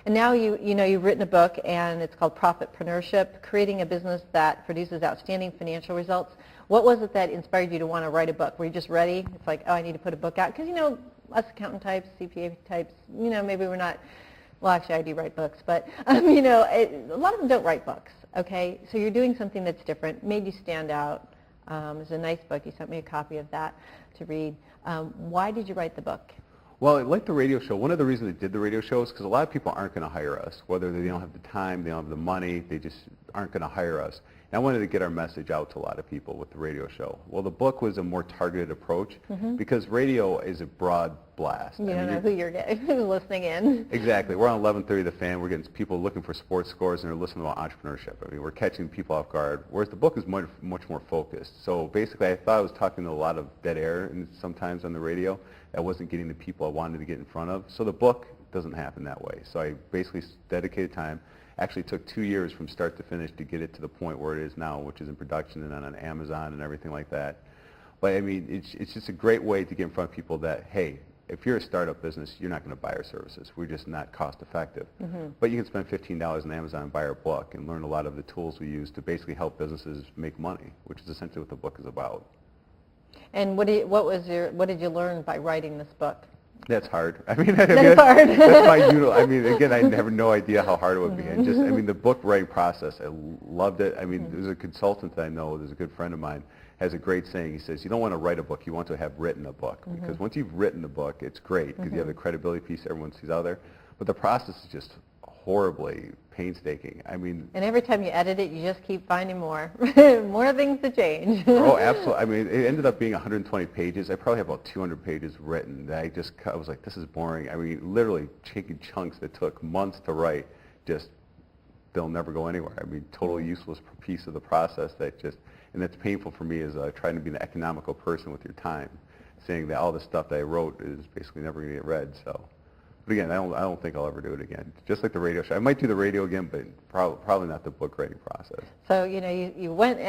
And now you've written a book, and it's called Profitpreneurship, Creating a Business That Produces Outstanding Financial Results. What was it that inspired you to want to write a book? Were you just ready? It's like, oh, I need to put a book out. Because, us accountant types, CPA types, maybe we're not, well, actually, I do write books, but, a lot of them don't write books, okay? So you're doing something that's different, made you stand out. It's a nice book. You sent me a copy of that to read. Why did you write the book? Well, like the radio show, one of the reasons I did the radio show is because a lot of people aren't going to hire us, whether they don't have the time, they don't have the money, they just aren't going to hire us. And I wanted to get our message out to a lot of people with the radio show. Well, the book was a more targeted approach because radio is a broad blast. You don't know who you're who's listening in. Exactly. We're on 1130 The Fan. We're getting people looking for sports scores and they're listening about entrepreneurship. I mean, we're catching people off guard, whereas the book is much more focused. So basically, I thought I was talking to a lot of dead air and sometimes on the radio. I wasn't getting the people I wanted to get in front of. So the book doesn't happen that way. So I basically dedicated time. Actually took 2 years from start to finish to get it to the point where it is now, which is in production and on Amazon and everything like that. But I mean, it's just a great way to get in front of people that, hey, if you're a startup business, you're not going to buy our services. We're just not cost effective. But you can spend $15 on Amazon and buy our book and learn a lot of the tools we use to basically help businesses make money, which is essentially what the book is about. And what did you learn by writing this book? That's hard. Hard. That's my again, I have no idea how hard it would be. The book writing process, I loved it. There's a consultant that I know, there's a good friend of mine, has a great saying. He says, you don't want to write a book, you want to have written a book. Because once you've written the book, it's great because you have the credibility piece everyone sees out there. But the process is just horribly painstaking. And every time you edit it, you just keep finding more things to change. Oh, absolutely. It ended up being 120 pages. I probably have about 200 pages written that I was like, this is boring. Literally taking chunks that took months to write, they'll never go anywhere. Totally useless piece of the process and that's painful for me is trying to be an economical person with your time, saying that all the stuff that I wrote is basically never going to get read, so. But again, I don't think I'll ever do it again. Just like the radio show. I might do the radio again, but probably not the book writing process. So, you went